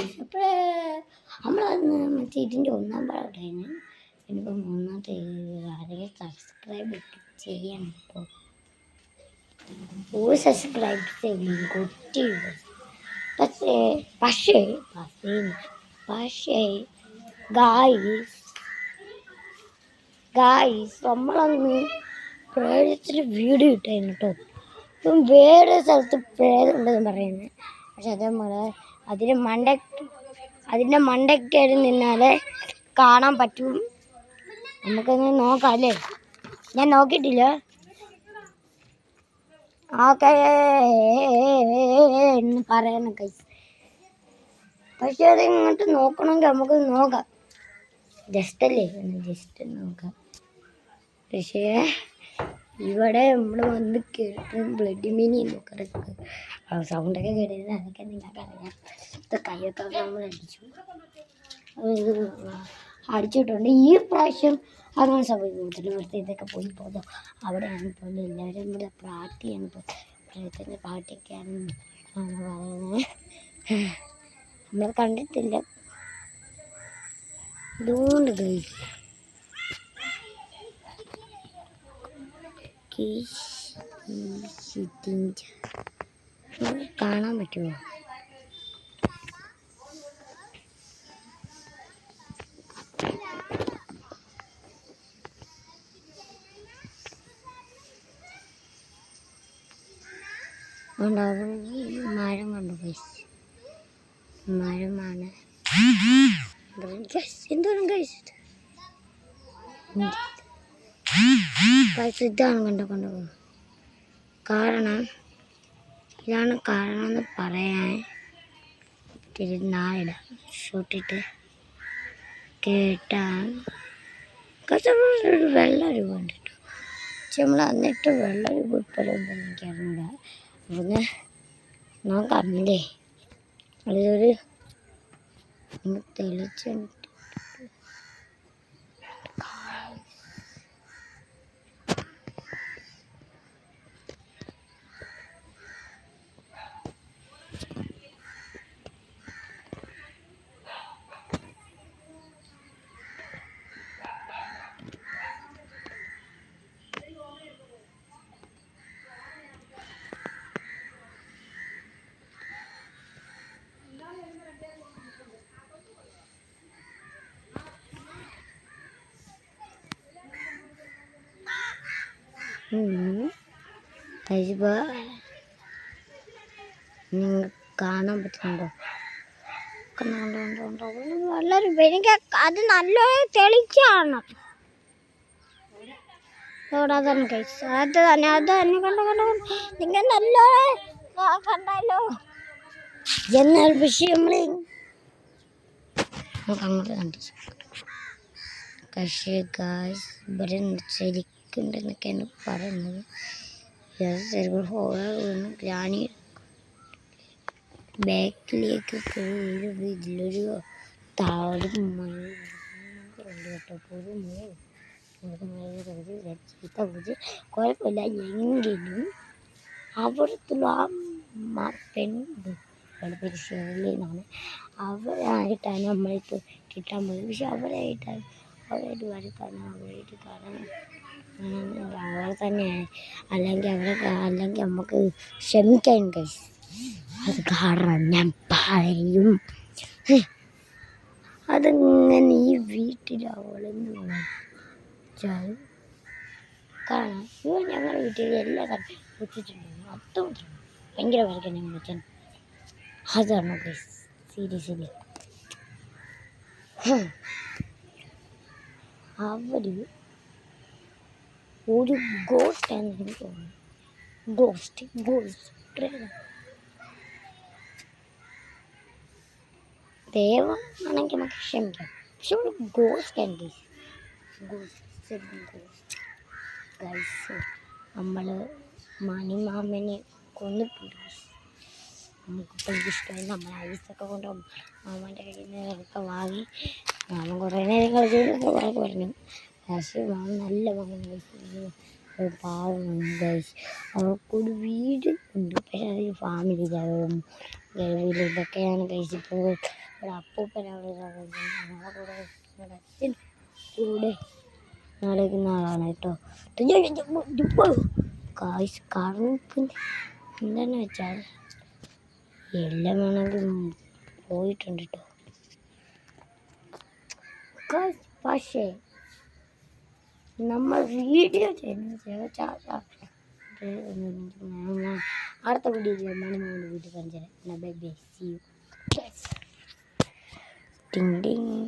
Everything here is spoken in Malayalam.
അപ്പോൾ നമ്മളന്ന് മറ്റേ ഇതിൻ്റെ ഒന്നാം പാടായിരുന്നു. ഇനിയിപ്പോൾ മൂന്നാമത്തെ ആരെങ്കിലും സബ്സ്ക്രൈബ് ചെയ്യണം കേട്ടോ. ഒരു സബ്സ്ക്രൈബ് ചെയ്യും കൊട്ടി. പക്ഷേ ഗായ്സ് നമ്മളന്ന് പ്രേതത്തിൻ്റെ വീഡിയോ ഇട്ടായിരുന്നു കേട്ടോ. ഇപ്പം വേറെ സ്ഥലത്ത് പ്രേതമുണ്ടെന്ന് പറയുന്നത്. പക്ഷെ അത് അതിൻ്റെ മണ്ടയ്ക്കടി നിന്നാലേ കാണാൻ പറ്റും. നമുക്കൊന്ന് നോക്കാം അല്ലേ? ഞാൻ നോക്കിയിട്ടില്ല. ഓക്കെ എന്ന് പറയണം ഗൈസ്. പക്ഷെ അത് ഇങ്ങോട്ട് നോക്കണമെങ്കിൽ നമുക്ക് നോക്കാം. ജസ്റ്റ് നോക്കാം. പക്ഷേ ഇവിടെ നമ്മൾ വന്ന് കേട്ടും ബ്ലഡ് മിനി നോക്കാം. സൗണ്ടൊക്കെ കേട്ടിരുന്ന അതൊക്കെ നിങ്ങൾക്കറിയാം. ഇത് കയ്യൊക്കെ നമ്മൾ അടിച്ചിട്ടുണ്ട്. ഈ പ്രാവശ്യം അങ്ങനെ സംഭവിക്കത്തില്ല. ഇവിടുത്തെ ഇതൊക്കെ പോയി പോകുന്നു. അവിടെയാണ് ഇപ്പോൾ എല്ലാവരും ഇവിടെ പാർട്ടിയാണ്. ഇപ്പോൾ പാർട്ടിയൊക്കെയാണ് പറയുന്നത്. നമ്മൾ കണ്ടിട്ടില്ല. ഇതുകൊണ്ട് കാണാൻ പറ്റുമോ? മരം കണ്ടു ഗൈസ്. മരമാണ്. എന്താണ് ഗൈസ്? ഇതാണ് കണ്ടോ. ഇതാണ് കാരണം എന്ന് പറയാൻ തിരുനാളിടാം ഷൂട്ടിട്ട് കേട്ടാൻ വെള്ള രൂപ ഉണ്ട് കേട്ടോ. പക്ഷെ നമ്മൾ എന്നിട്ട് വെള്ള രൂപ ഇപ്പോഴുണ്ടെന്ന് എനിക്കറിഞ്ഞൂടാ. അപ്പൊന്ന് നോക്കാറില്ലേ? അതിലൊരു തെളിച്ചുണ്ട്. നിങ്ങൾ കാണാൻ പറ്റുന്നുണ്ടോ? നല്ലൊരു എനിക്ക് അത് നല്ല തെളിച്ചാണ്. അതന്നെ കഴിച്ചു. അത് തന്നെ കണ്ടോ. നിങ്ങൾ നല്ല കണ്ടല്ലോ. എന്നാൽ പക്ഷേ നമുക്ക് അങ്ങോട്ട് കണ്ടു. പക്ഷേ ഗായ്സ് ഇവിടെ ശരിക്കുണ്ടെന്നൊക്കെയാണ് പറയുന്നത്. ഗ്രാനി ബാക്കിലേക്ക് കയറി ഇതിലൊരു താഴും കുഴപ്പമില്ല. എങ്കിലും അവിടുത്തുള്ള ആ പെണ്ണ് പേര് ഷേർലി എന്നാണ്. അവരായിട്ടാണ് നമ്മളിപ്പോൾ കിട്ടാൻ പോകുന്നത്. പക്ഷെ അവരായിട്ട് വരക്കാണ് അവരായിട്ട് കാരണം അവരെ തന്നെയാണ്. അല്ലെങ്കിൽ നമുക്ക് ക്ഷമിക്കാൻ കഴിയും. അത് കാരണം ഞാൻ പറയും. അതിങ്ങനെ ഈ വീട്ടിൽ അവളെന്ന് വെച്ചാൽ കാണാം. ഞങ്ങളുടെ വീട്ടിൽ എല്ലാ കാര്യം വെച്ചിട്ടുണ്ടായിരുന്നു. അത്തം ഭയങ്കര വരയ്ക്കാൻ ഞങ്ങൾ വെച്ചാൽ അതാണ് ഗൈസ്. സീരിയസ്ലി അവർ ഒരു ഗോസ്റ്റ് ആണെന്ന് എനിക്ക് തോന്നുന്നു. ഗോസ്റ്റ് ദൈവം ആണെങ്കിൽ നമുക്ക് ക്ഷമിക്കാം. പക്ഷെ ഒരു ഗോസ്റ്റ് ആണ് ഗൈസ്. നമ്മൾ മണിമാമനെ കൊന്നിട്ടുണ്ട്. നമുക്കിപ്പോൾ ഇഷ്ടമായി. നമ്മൾ ഐസൊക്കെ കൊണ്ടുപോകും. മാമൻ്റെ കയ്യിൽ നിന്നൊക്കെ വാങ്ങി മാമൻ കുറേ നേരം കളിച്ചൊക്കെ പറഞ്ഞു. പക്ഷേ മാമൻ നല്ല മാമൻ ഒരു പാവമാണ് ഗൈസ്. അവർക്കൊരു വീട് ഉണ്ട്. പക്ഷെ അതിൽ ഫാമിലി ഗർഭിൽ ഇതൊക്കെയാണ് കഴിച്ചിപ്പോൾ ഇവിടെ അപ്പൂപ്പനാണ് ഞങ്ങളെ കൂടെ ഇവിടെ അച്ഛൻ കൂടെ നടക്കുന്ന ആളാണ് കേട്ടോ. കാശ് കറങ്ങിക്കുന്ന എന്താണെന്ന് വെച്ചാൽ എല്ലാം വേണമെങ്കിൽ പോയിട്ടുണ്ട് കേട്ടോ. പക്ഷേ നമ്മൾ വീഡിയോ ചെയ്യുന്ന അടുത്ത വീഡിയോ ചെയ്യുമ്പോൾ വീഡിയോ കാണിച്ചു തരാം. Bye bye, see you. ടിങ് ടിങ്.